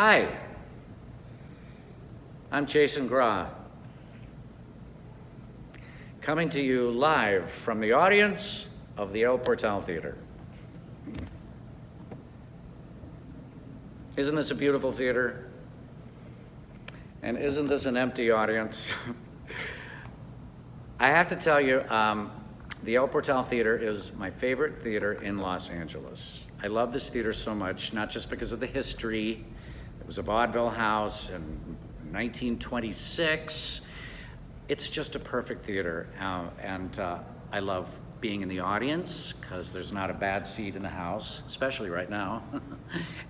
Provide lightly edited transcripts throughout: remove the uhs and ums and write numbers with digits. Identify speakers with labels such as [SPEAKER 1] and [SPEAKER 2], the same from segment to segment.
[SPEAKER 1] Hi, I'm Jason Graae, coming to you live from the audience of the El Portal Theater. Isn't this a beautiful theater? And isn't this an empty audience? I have to tell you, the El Portal Theater is my favorite theater in Los Angeles. I love this theater so much, not just because of the history. It was a vaudeville house in 1926. It's just a perfect theater, and I love being in the audience because there's not a bad seat in the house, especially right now.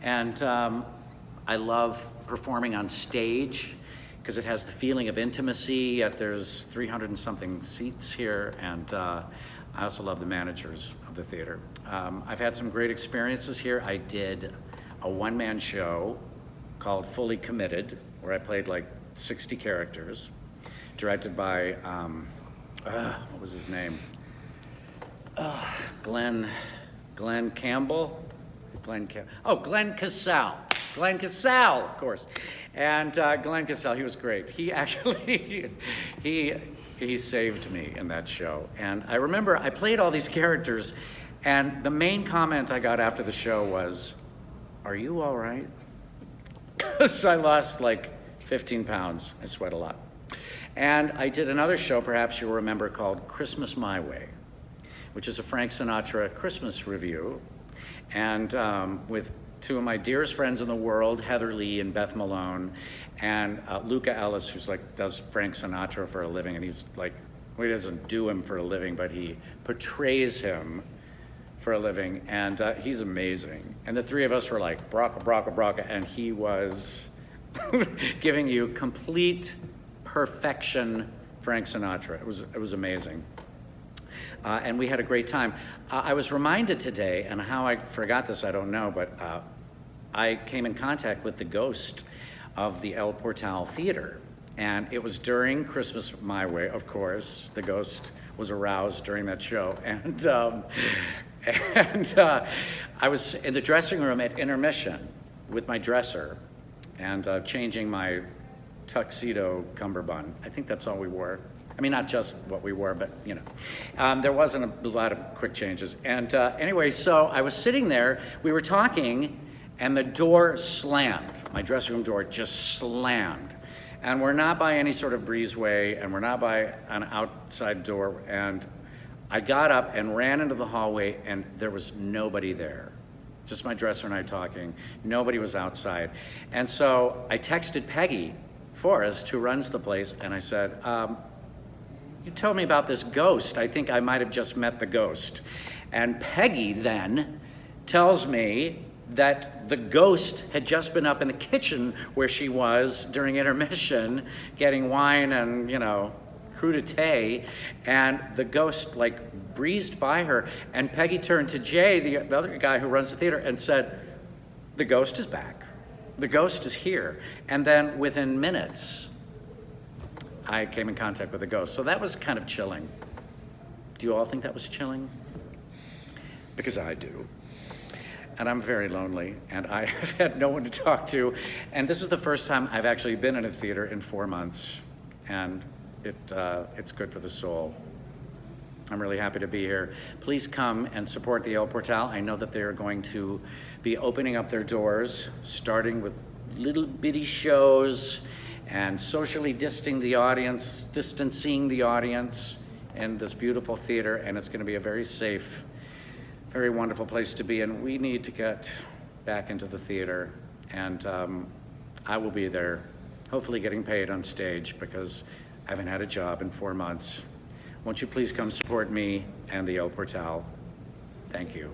[SPEAKER 1] And I love performing on stage because it has the feeling of intimacy, yet there's 300 and something seats here, and I also love the managers of the theater. I've had some great experiences here. I did a one-man show called Fully Committed, where I played like 60 characters, directed by, what was his name? Glenn Campbell? Glenn Casale. Glenn Casale, of course. And Glenn Casale, he was great. He actually, he saved me in that show. And I remember I played all these characters, and the main comment I got after the show was, "Are you all right?" Because I lost like 15 pounds. I sweat a lot. And I did another show, perhaps you'll remember, called Christmas My Way, which is a Frank Sinatra Christmas review. And with two of my dearest friends in the world, Heather Lee and Beth Malone, and Luca Ellis, who's like does Frank Sinatra for a living, and he's like, well, he doesn't do him for a living, but he portrays him for a living, and he's amazing. And the three of us were like, brocka, brocka, brocka, and he was giving you complete perfection Frank Sinatra. It was amazing. And we had a great time. I was reminded today, and how I forgot this, I don't know, but I came in contact with the ghost of the El Portal Theater. And it was during Christmas My Way, of course. The ghost was aroused during that show. And I was in the dressing room at intermission with my dresser and changing my tuxedo cummerbund. I think that's all we wore. I mean, not just what we wore, but you know. There wasn't a lot of quick changes. And anyway, so I was sitting there, we were talking, and the door slammed. My dressing room door just slammed. And we're not by any sort of breezeway, and we're not by an outside door. And I got up and ran into the hallway, and there was nobody there. Just my dresser and I talking. Nobody was outside. And so I texted Peggy Forrest, who runs the place, and I said, you told me about this ghost. I think I might have just met the ghost. And Peggy then tells me that the ghost had just been up in the kitchen where she was during intermission, getting wine and, you know, crudité, and the ghost like breezed by her, and Peggy turned to Jay, the other guy who runs the theater, and said, "The ghost is back. The ghost is here." And then within minutes, I came in contact with the ghost. So that was kind of chilling. Do you all think that was chilling? Because I do. And I'm very lonely, and I have had no one to talk to. And this is the first time I've actually been in a theater in 4 months, and it's good for the soul. I'm really happy to be here. Please come and support the El Portal. I know that they are going to be opening up their doors, starting with little bitty shows and socially distancing the audience in this beautiful theater, and it's going to be a very safe, very wonderful place to be, and we need to get back into the theater, and I will be there, hopefully getting paid on stage, because I haven't had a job in 4 months. Won't you please come support me and the El Portal? Thank you.